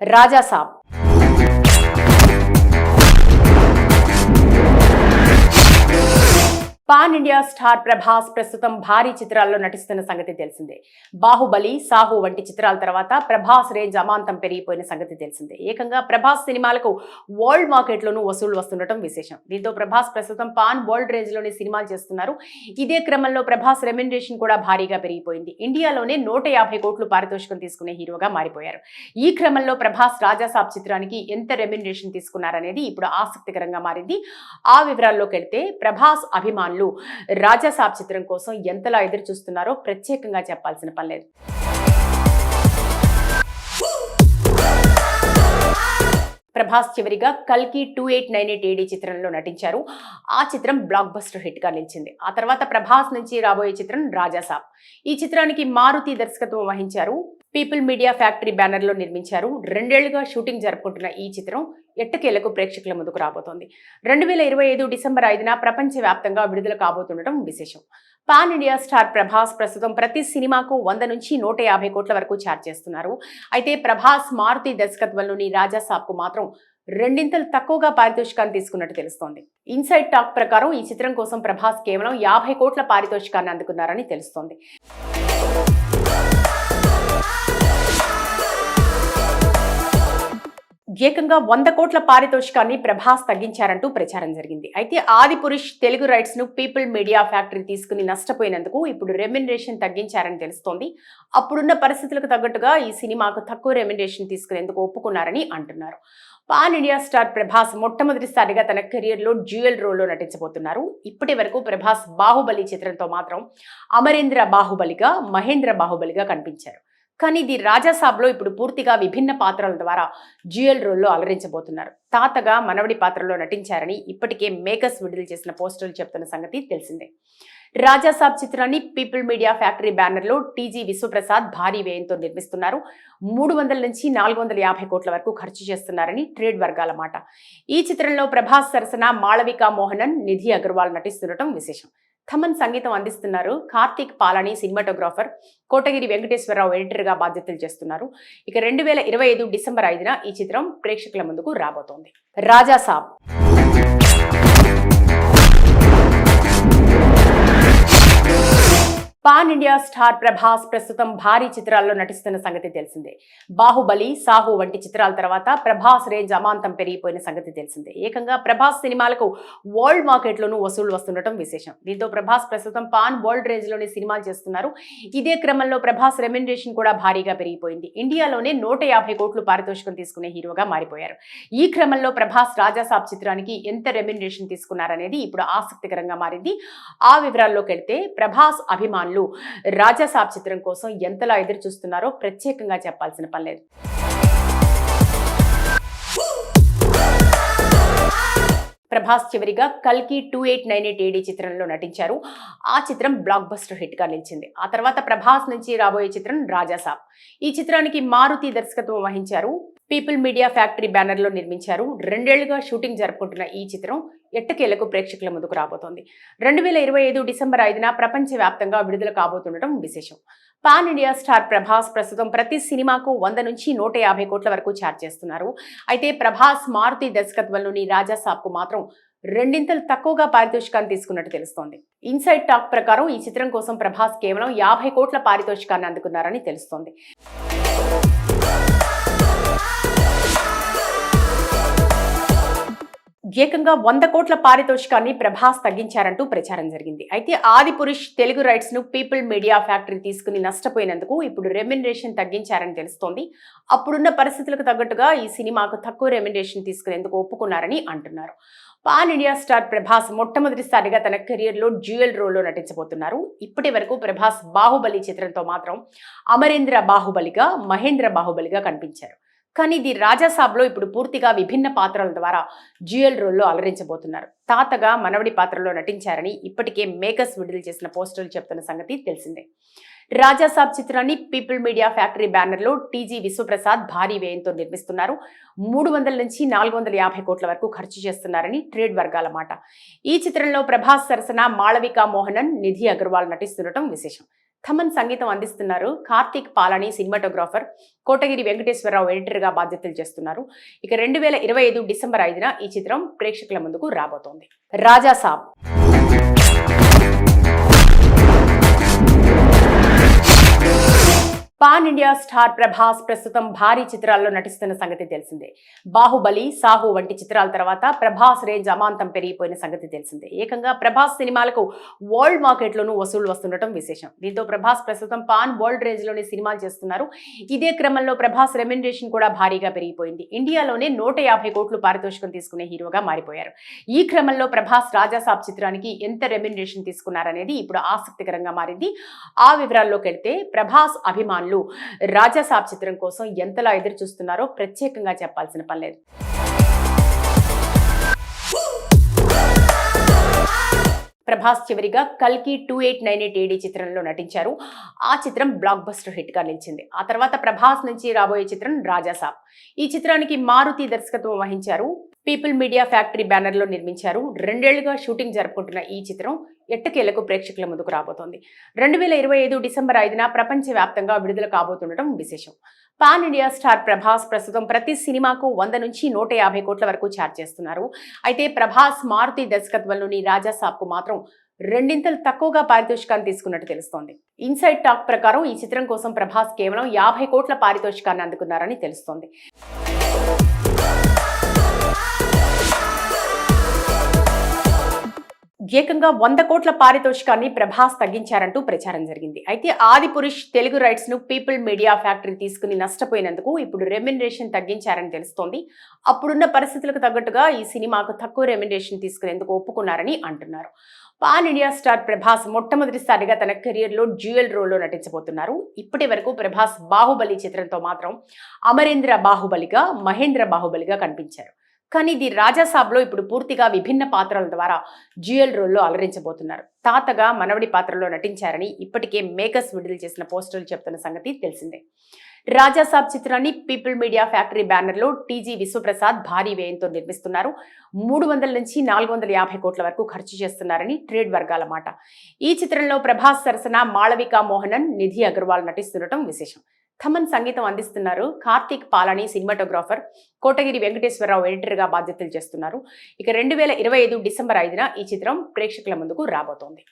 राजा साहब pan India star Prabhas ప్రస్తుతం భారీ చిత్రాల్లో నటిస్తున్న సంగతి తెలిసిందే. బాహుబలి, సాహు వంటి చిత్రాల తర్వాత ప్రభాస్ రేంజ్ అమాంతం పెరిగిపోయిన సంగతి తెలిసిందే. ఏకంగా ప్రభాస్ సినిమాలకు వరల్డ్ మార్కెట్లోనూ వసూళ్లు వస్తుండటం విశేషం. దీంతో ప్రభాస్ ప్రస్తుతం పాన్ వరల్డ్ రేంజ్ లోని సినిమాలు చేస్తున్నారు. ఇదే క్రమంలో ప్రభాస్ రెమ్యునరేషన్ కూడా భారీగా పెరిగిపోయింది. ఇండియాలోనే 150 కోట్లు పారితోషికం తీసుకునే హీరోగా మారిపోయారు. ఈ క్రమంలో ప్రభాస్ రాజాసాబ్ చిత్రానికి ఎంత రెమ్యునరేషన్ తీసుకున్నారనేది ఇప్పుడు ఆసక్తికరంగా మారింది. ఆ వివరాల్లోకి వెళ్తే ప్రభాస్ అభిమానులు రాజాసాబ్ చిత్రం కోసం ఎంతలా ఎదురు చూస్తున్నారో ప్రత్యేకంగా చెప్పాల్సిన పని లేదు. ప్రభాస్ చివరిగా కల్కి 2898 AD చిత్రంలో నటించారు. ఆ చిత్రం బ్లాక్ బస్టర్ హిట్ గా నిలిచింది. ఆ తర్వాత ప్రభాస్ నుంచి రాబోయే చిత్రం రాజాసాబ్. ఈ చిత్రానికి మారుతి దర్శకత్వం వహించారు. పీపుల్ మీడియా ఫ్యాక్టరీ బ్యానర్ లో నిర్మించారు. 2 ఏళ్లుగా షూటింగ్ జరుపుకుంటున్న ఈ చిత్రం ఎట్టకేలకు ప్రేక్షకుల ముందుకు రాబోతోంది. 2025 డిసెంబర్ 5న ప్రపంచవ్యాప్తంగా విడుదల కాబోతుండటం విశేషం. పాన్ ఇండియా స్టార్ ప్రభాస్ ప్రస్తుతం ప్రతి సినిమాకు 100 నుంచి 150 కోట్ల వరకు ఛార్జ్ చేస్తున్నారు. అయితే ప్రభాస్ మారుతి దర్శకత్వంలోని రాజాసాబ్ కు మాత్రం రెండింతలు తక్కువగా పారితోషికాన్ని తీసుకున్నట్టు తెలుస్తోంది. ఇన్సైడ్ టాక్ ప్రకారం ఈ చిత్రం కోసం ప్రభాస్ కేవలం 50 కోట్ల పారితోషికాన్ని అందుకున్నారని తెలుస్తోంది. ఏకంగా 100 కోట్ల పారితోషికాన్ని ప్రభాస్ తగ్గించారంటూ ప్రచారం జరిగింది. అయితే ఆదిపురుష్ తెలుగు రైట్స్ ను పీపుల్ మీడియా ఫ్యాక్టరీ తీసుకుని నష్టపోయినందుకు ఇప్పుడు రెమ్యునరేషన్ తగ్గించారని తెలుస్తోంది. అప్పుడున్న పరిస్థితులకు తగ్గట్టుగా ఈ సినిమాకు తక్కువ రెమ్యునరేషన్ తీసుకునేందుకు ఒప్పుకున్నారని అంటున్నారు. పాన్ ఇండియా స్టార్ ప్రభాస్ మొట్టమొదటిసారిగా తన కెరియర్ లో డ్యూయల్ రోల్ లో నటించబోతున్నారు. ఇప్పటి వరకు ప్రభాస్ బాహుబలి చిత్రంతో మాత్రం అమరేంద్ర బాహుబలిగా, మహేంద్ర బాహుబలిగా కనిపించారు. కానీ ఇది రాజాసాబ్లో ఇప్పుడు పూర్తిగా విభిన్న పాత్రల ద్వారా డ్యూయల్ రోల్లో అలరించబోతున్నారు. తాతగా మనవడి పాత్రలో నటించారని ఇప్పటికే మేకర్స్ విడుదల చేసిన పోస్టర్లు చెప్తున్న సంగతి తెలిసిందే. రాజాసాబ్ చిత్రాన్ని పీపుల్ మీడియా ఫ్యాక్టరీ బ్యానర్లో టీజీ విశ్వప్రసాద్ భారీ వ్యయంతో నిర్మిస్తున్నారు. 300 నుంచి 450 కోట్ల వరకు ఖర్చు చేస్తున్నారని ట్రేడ్ వర్గాల మాట. ఈ చిత్రంలో ప్రభాస్ సరసన మాళవికా మోహనన్, నిధి అగర్వాల్ నటిస్తుండటం విశేషం. థమన్ సంగీతం అందిస్తున్నారు. కార్తీక్ పాలని సినిమాటోగ్రాఫర్, కోటగిరి వెంకటేశ్వరరావు ఎడిటర్గా బాధ్యతలు చేస్తున్నారు. ఇక 2025 డిసెంబర్ 5న ఈ చిత్రం ప్రేక్షకుల ముందుకు రాబోతోంది. Raja Saab pan India star Prabhas ప్రస్తుతం భారీ చిత్రాల్లో నటిస్తున్న సంగతి తెలిసిందే. బాహుబలి, సాహు వంటి చిత్రాల తర్వాత ప్రభాస్ రేంజ్ అమాంతం పెరిగిపోయిన సంగతి తెలిసిందే. ఏకంగా ప్రభాస్ సినిమాలకు వరల్డ్ మార్కెట్లోనూ వసూళ్లు వస్తుండటం విశేషం. దీంతో ప్రభాస్ ప్రస్తుతం పాన్ వరల్డ్ రేంజ్ లోని సినిమాలు చేస్తున్నారు. ఇదే క్రమంలో ప్రభాస్ రెమ్యునరేషన్ కూడా భారీగా పెరిగిపోయింది. ఇండియాలోనే 150 కోట్లు పారితోషికం తీసుకునే హీరోగా మారిపోయారు. ఈ క్రమంలో ప్రభాస్ రాజాసాబ్ చిత్రానికి ఎంత రెమ్యునరేషన్ తీసుకున్నారనేది ఇప్పుడు ఆసక్తికరంగా మారింది. ఆ వివరాల్లోకి వెళ్తే ప్రభాస్ అభిమానులు రాజాసాబ్ చిత్రం కోసం ఎంతలా ఎదురు చూస్తున్నారో ప్రత్యేకంగా చెప్పాల్సిన పని లేదు. ప్రభాస్ చివరిగా కల్కి 2898 AD చిత్రంలో నటించారు. ఆ చిత్రం బ్లాక్ బస్టర్ హిట్ గా నిలిచింది. ఆ తర్వాత ప్రభాస్ నుంచి రాబోయే చిత్రం రాజాసాబ్. ఈ చిత్రానికి మారుతి దర్శకత్వం వహించారు. పీపుల్ మీడియా ఫ్యాక్టరీ బ్యానర్ లో నిర్మించారు. 2 ఏళ్లుగా షూటింగ్ జరుపుకుంటున్న ఈ చిత్రం ఎట్టకేలకు ప్రేక్షకుల ముందుకు రాబోతోంది. 2025 డిసెంబర్ 5న ప్రపంచవ్యాప్తంగా విడుదల కాబోతుండటం విశేషం. పాన్ ఇండియా స్టార్ ప్రభాస్ ప్రస్తుతం ప్రతి సినిమాకు 100 నుంచి 150 కోట్ల వరకు ఛార్జ్ చేస్తున్నారు. అయితే ప్రభాస్ మారుతి దర్శకత్వంలోని రాజాసాబ్ కు మాత్రం రెండింతలు తక్కువగా పారితోషికాన్ని తీసుకున్నట్టు తెలుస్తోంది. ఇన్సైడ్ టాక్ ప్రకారం ఈ చిత్రం కోసం ప్రభాస్ కేవలం 50 కోట్ల పారితోషికాన్ని అందుకున్నారని తెలుస్తోంది. ఏకంగా 100 కోట్ల పారితోషికాన్ని ప్రభాస్ తగ్గించారంటూ ప్రచారం జరిగింది. అయితే ఆదిపురుష్ తెలుగు రైట్స్ ను పీపుల్ మీడియా ఫ్యాక్టరీ తీసుకుని నష్టపోయినందుకు ఇప్పుడు రెమ్యునరేషన్ తగ్గించారని తెలుస్తోంది. అప్పుడున్న పరిస్థితులకు తగ్గట్టుగా ఈ సినిమాకు తక్కువ రెమ్యునరేషన్ తీసుకునేందుకు ఒప్పుకున్నారని అంటున్నారు. పాన్ ఇండియా స్టార్ ప్రభాస్ మొట్టమొదటిసారిగా తన కెరియర్ లో డ్యూయల్ రోల్ లో నటించబోతున్నారు. ఇప్పటి వరకు ప్రభాస్ బాహుబలి చిత్రంతో మాత్రం అమరేంద్ర బాహుబలిగా, మహేంద్ర బాహుబలిగా కనిపించారు. కానీ ఇది రాజాసాబ్లో ఇప్పుడు పూర్తిగా విభిన్న పాత్రల ద్వారా డ్యూయల్ రోల్లో అలరించబోతున్నారు. తాతగా మనవడి పాత్రలో నటించారని ఇప్పటికే మేకర్స్ విడుదల చేసిన పోస్టర్లు చెప్తున్న సంగతి తెలిసిందే. రాజాసాబ్ చిత్రాన్ని పీపుల్ మీడియా ఫ్యాక్టరీ బ్యానర్లో టీజీ విశ్వప్రసాద్ భారీ వ్యయంతో నిర్మిస్తున్నారు. 300 నుంచి 450 కోట్ల వరకు ఖర్చు చేస్తున్నారని ట్రేడ్ వర్గాల మాట. ఈ చిత్రంలో ప్రభాస్ సరసన మాళవికా మోహనన్, నిధి అగర్వాల్ నటిస్తుండటం విశేషం. థమన్ సంగీతం అందిస్తున్నారు. కార్తీక్ పాలని సినిమాటోగ్రాఫర్, కోటగిరి వెంకటేశ్వరరావు ఎడిటర్గా బాధ్యతలు చేస్తున్నారు. ఇక 2025 డిసెంబర్ 5న ఈ చిత్రం ప్రేక్షకుల ముందుకు రాబోతోంది. రాజా సాబ్ పాన్ ఇండియా స్టార్ ప్రభాస్ ప్రస్తుతం భారీ చిత్రాల్లో నటిస్తున్న సంగతి తెలిసిందే. బాహుబలి, సాహు వంటి చిత్రాల తర్వాత ప్రభాస్ రేంజ్ అమాంతం పెరిగిపోయిన సంగతి తెలిసిందే. ఏకంగా ప్రభాస్ సినిమాలకు వరల్డ్ మార్కెట్లోనూ వసూళ్లు వస్తుండటం విశేషం. దీంతో ప్రభాస్ ప్రస్తుతం పాన్ వరల్డ్ రేంజ్ లోనే సినిమాలు చేస్తున్నారు. ఇదే క్రమంలో ప్రభాస్ రెమ్యునరేషన్ కూడా భారీగా పెరిగిపోయింది. ఇండియాలోనే 150 కోట్లు పారితోషికం తీసుకునే హీరోగా మారిపోయారు. ఈ క్రమంలో ప్రభాస్ రాజాసాబ్ చిత్రానికి ఎంత రెమ్యునరేషన్ తీసుకున్నారనేది ఇప్పుడు ఆసక్తికరంగా మారింది. ఆ వివరాల్లోకి వెళ్తే ప్రభాస్ అభిమానులు రాజాసాబ్ చిత్రం కోసం ఎంతలా ఎదురు చూస్తున్నారో ప్రత్యేకంగా చెప్పాల్సిన పనిలేదు. ప్రభాస్ చివరిగా కల్కి 2898 AD చిత్రంలో నటించారు. ఆ చిత్రం బ్లాక్ బస్టర్ హిట్ గా నిలిచింది. ఆ తర్వాత ప్రభాస్ నుంచి రాబోయే చిత్రం రాజాసాబ్. ఈ చిత్రానికి మారుతి దర్శకత్వం వహించారు. పీపుల్ మీడియా ఫ్యాక్టరీ బ్యానర్ లో నిర్మించారు. 2 ఏళ్లుగా షూటింగ్ జరుపుకుంటున్న ఈ చిత్రం ఎట్టకేలకు ప్రేక్షకుల ముందుకు రాబోతోంది. 2025 డిసెంబర్ 5న ప్రపంచవ్యాప్తంగా విడుదల కాబోతుండటం విశేషం. పాన్ ఇండియా స్టార్ ప్రభాస్ ప్రస్తుతం ప్రతి సినిమాకు 100 నుంచి 150 కోట్ల వరకు ఛార్జ్ చేస్తున్నారు. అయితే ప్రభాస్ మారుతి దర్శకత్వంలోని రాజాసాబ్ కు మాత్రం రెండింతలు తక్కువగా పారితోషికాన్ని తీసుకున్నట్టు తెలుస్తోంది. ఇన్సైడ్ టాక్ ప్రకారం ఈ చిత్రం కోసం ప్రభాస్ కేవలం 50 కోట్ల పారితోషికాన్ని అందుకున్నారని తెలుస్తోంది. ఏకంగా 100 కోట్ల పారితోషికాన్ని ప్రభాస్ తగ్గించారంటూ ప్రచారం జరిగింది. అయితే ఆదిపురుష్ తెలుగు రైట్స్ ను పీపుల్ మీడియా ఫ్యాక్టరీ తీసుకుని నష్టపోయినందుకు ఇప్పుడు రెమ్యునరేషన్ తగ్గించారని తెలుస్తోంది. అప్పుడున్న పరిస్థితులకు తగ్గట్టుగా ఈ సినిమాకు తక్కువ రెమ్యునరేషన్ తీసుకునేందుకు ఒప్పుకున్నారని అంటున్నారు. పాన్ ఇండియా స్టార్ ప్రభాస్ మొట్టమొదటిసారిగా తన కెరియర్ లో డ్యూయల్ రోల్లో నటించబోతున్నారు. ఇప్పటి వరకు ప్రభాస్ బాహుబలి చిత్రంతో మాత్రం అమరేంద్ర బాహుబలిగా, మహేంద్ర బాహుబలిగా కనిపించారు. కానీ ఇది రాజాసాబ్లో ఇప్పుడు పూర్తిగా విభిన్న పాత్రల ద్వారా డ్యూయల్ రోల్లో అలరించబోతున్నారు. తాతగా మనవడి పాత్రలో నటించారని ఇప్పటికే మేకర్స్ విడుదల చేసిన పోస్టర్లు చెప్తున్న సంగతి తెలిసిందే. రాజాసాబ్ చిత్రాన్ని పీపుల్ మీడియా ఫ్యాక్టరీ బ్యానర్లో టీజీ విశ్వప్రసాద్ భారీ వ్యయంతో నిర్మిస్తున్నారు. 300 నుంచి 450 కోట్ల వరకు ఖర్చు చేస్తున్నారని ట్రేడ్ వర్గాల మాట. ఈ చిత్రంలో ప్రభాస్ సరసన మాళవికా మోహనన్, నిధి అగర్వాల్ నటిస్తుండటం విశేషం. థమన్ సంగీతం అందిస్తున్నారు. కార్తీక్ పాలని సినిమాటోగ్రాఫర్, కోటగిరి వెంకటేశ్వరరావు ఎడిటర్గా బాధ్యతలు చేస్తున్నారు. ఇక 2025 డిసెంబర్ 5న ఈ చిత్రం ప్రేక్షకుల ముందుకు రాబోతోంది.